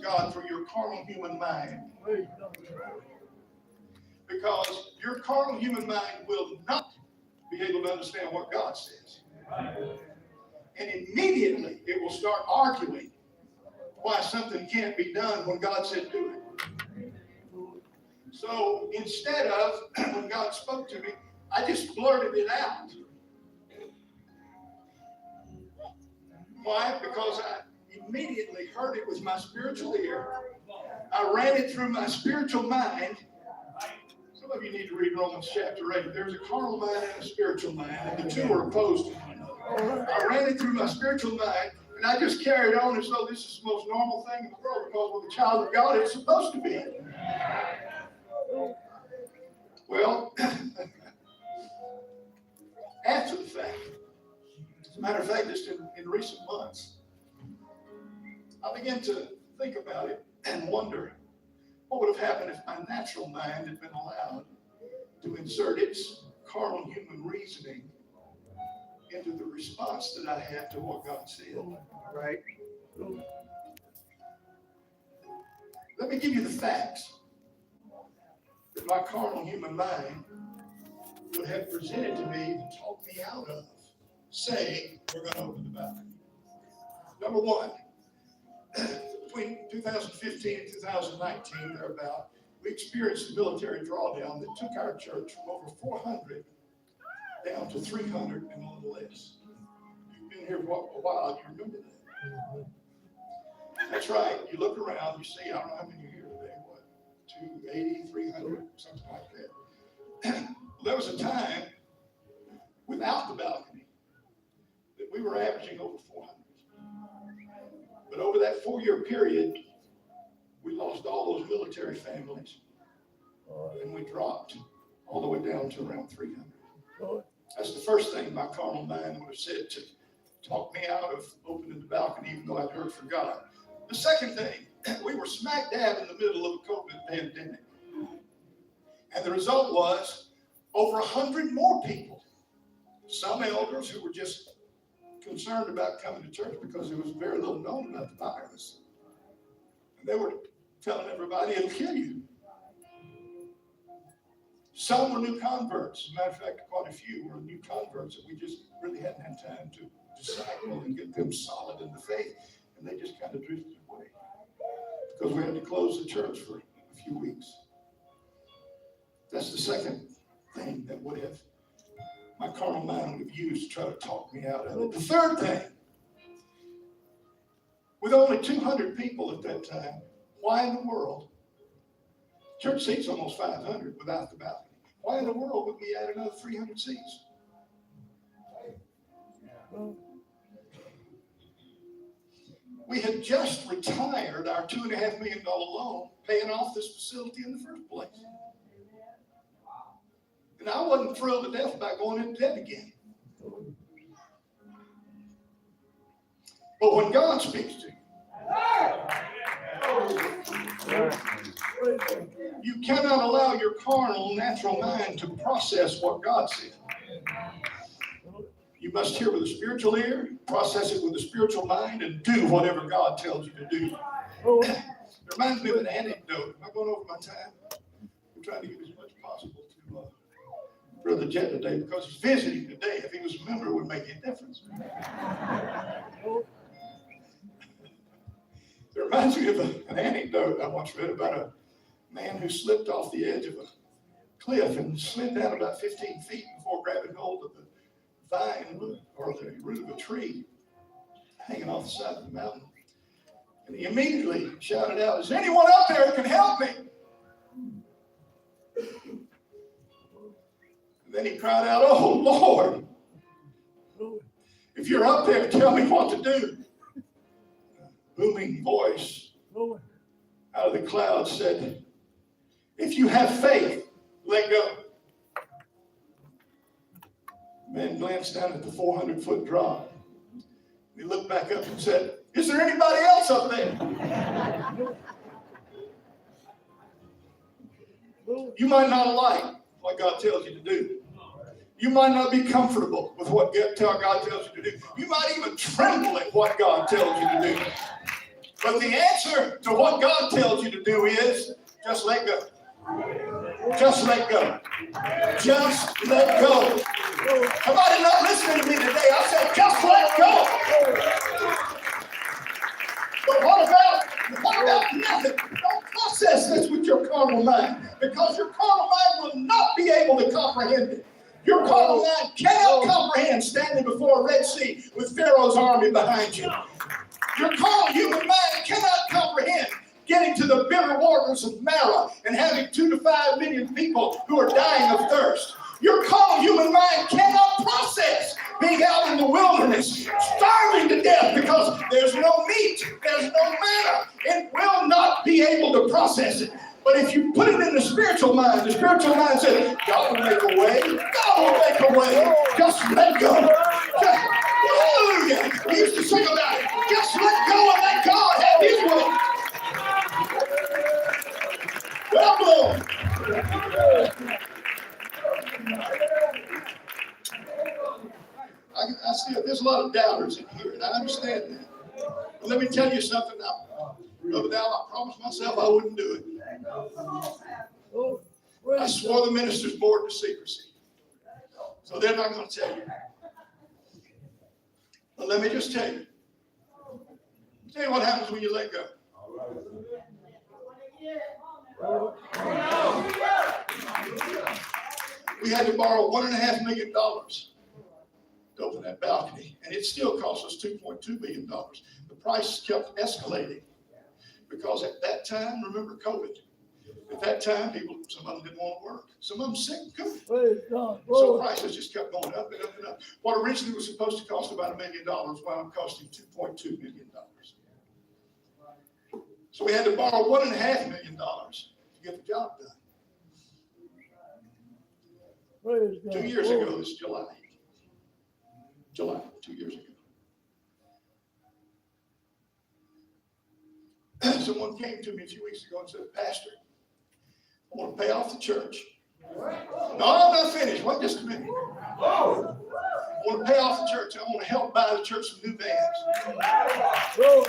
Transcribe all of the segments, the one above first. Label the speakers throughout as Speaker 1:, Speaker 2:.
Speaker 1: of God for your carnal human mind. Because your carnal human mind will not be able to understand what God says. And immediately it will start arguing why something can't be done when God said do it. So instead of, when God spoke to me, I just blurted it out. Why? Because I immediately heard it with my spiritual ear. I ran it through my spiritual mind. Some of you need to read Romans chapter 8. There's a carnal mind and a spiritual mind, and the two are opposed to one another. I ran it through my spiritual mind, and I just carried on as though this is the most normal thing in the world, because with a child of God, it's supposed to be. Well, after the fact, as a matter of fact, just in recent months, I began to think about it and wonder what would have happened if my natural mind had been allowed to insert its carnal human reasoning into the response that I had to what God said.
Speaker 2: Right.
Speaker 1: Let me give you the facts that my carnal human mind would have presented to me and talked me out of saying, we're going to open the balcony. Number one, between 2015 and 2019, thereabout, we experienced a military drawdown that took our church from over 400 down to 300 and a little less. You've been here for a while, you remember that? That's right. You look around, you see, I don't know how many are here today, what, 280, 300, something like that. There was a time without the balcony that we were averaging over 400. But over that 4-year period, we lost all those military families, and we dropped all the way down to around 300. That's the first thing my carnal mind would have said to talk me out of opening the balcony, even though I'd heard from God. The second thing, we were smack dab in the middle of a COVID pandemic. And the result was over 100 more people, some elders who were just concerned about coming to church because there was very little known about the virus. And they were telling everybody it'll kill you. Some were new converts. As a matter of fact, quite a few were new converts that we just really hadn't had time to disciple and get them solid in the faith. And they just kind of drifted away because we had to close the church for a few weeks. That's the second thing that would have, my carnal mind would have used to try to talk me out of it. The third thing, with only 200 people at that time, why in the world, church seats almost 500 without the balcony, why in the world would we add another 300 seats? We had just retired our $2.5 million loan, paying off this facility in the first place. And I wasn't thrilled to death about going into debt again. But when God speaks to you, you cannot allow your carnal, natural mind to process what God said. You must hear with a spiritual ear, process it with a spiritual mind, and do whatever God tells you to do. It reminds me of an anecdote. Am I going over my time? I'm trying to give as much as possible to Brother Jet today because he's visiting today. If he was a member, it would make a difference. It reminds me of an anecdote I once read about a man who slipped off the edge of a cliff and slid down about 15 feet before grabbing hold of the vine or the root of a tree hanging off the side of the mountain. And he immediately shouted out, "Is there anyone up there who can help me?" And then he cried out, "Oh, Lord, if you're up there, tell me what to do." A booming voice out of the clouds said, "If you have faith, let go." The man glanced down at the 400-foot drop. He looked back up and said, "Is there anybody else up there?" You might not like what God tells you to do. You might not be comfortable with what God tells you to do. You might even tremble at what God tells you to do. But the answer to what God tells you to do is just let go. Just let go. Just let go. Somebody not listening to me today. I said, just let go. But what about nothing? Don't process this with your carnal mind, because your carnal mind will not be able to comprehend it. Your carnal mind cannot comprehend standing before a Red Sea with Pharaoh's army behind you. Your carnal human mind cannot comprehend getting to the bitter waters of Marah and having 2 to 5 million people who are dying of thirst. Your carnal human mind cannot process being out in the wilderness, starving to death because there's no meat, there's no manna. It will not be able to process it. But if you put it in the spiritual mind says, God will make a way. God will make a way. Just let go. Hallelujah. We used to sing about it. Just let go and let God have His way. Well, Lord. I see there's a lot of doubters in here, and I understand that. But let me tell you something now. Brother Dow, I promised myself I wouldn't do it. I swore the minister's board to secrecy. So they're not going to tell you. But let me just tell you. Tell you what happens when you let go. We had to borrow $1.5 million to open that balcony, and it still cost us $2.2 million. The price kept escalating because at that time, remember COVID, at that time, some of them didn't want to work. Some of them sick COVID. So prices just kept going up and up and up. What originally was supposed to cost about $1 million wound up costing $2.2 million. So we had to borrow $1.5 million to get the job done. 2 years ago, this July, 2 years ago. Someone came to me a few weeks ago and said, Pastor, I want to pay off the church. No, I'm not finished. Wait just a minute. I want to pay off the church. I want to help buy the church some new vans.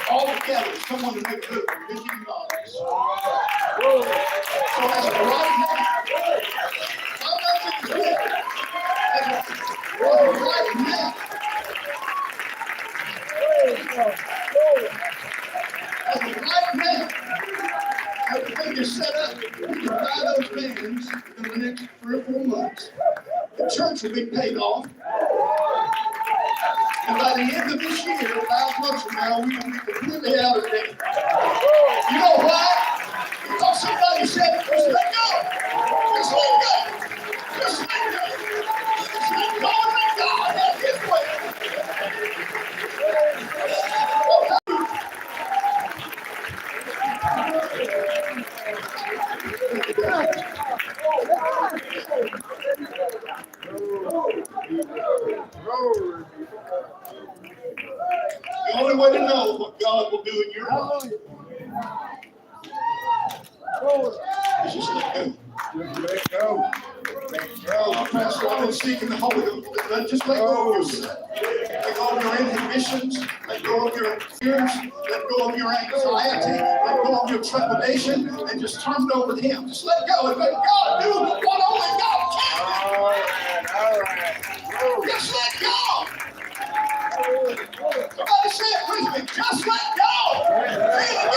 Speaker 1: All together, someone to make a good $1 million. So as of right now, I'm not finished yet. As of right now, everything is set up. We can buy those vans in the next 3 or 4 months. The church will be paid off. And by the end of this year, 5 months from now, we will be completely out of debt. You know why? Because somebody said, just let go. Just let go. Just let go. Just let go and let God have His way. The only way to know what God will do in your life is just let go. Let go. Let go. Pastor, I've been seeking the Holy Ghost. Just let go of yourself. Let go of your inhibitions. Let go of your fears. Let go of your anxiety. Let go of your trepidation. And just turn it over to Him. Just let go and let God do what only God can. All right. Just let go. Somebody say it with me. Just let go. Feel it.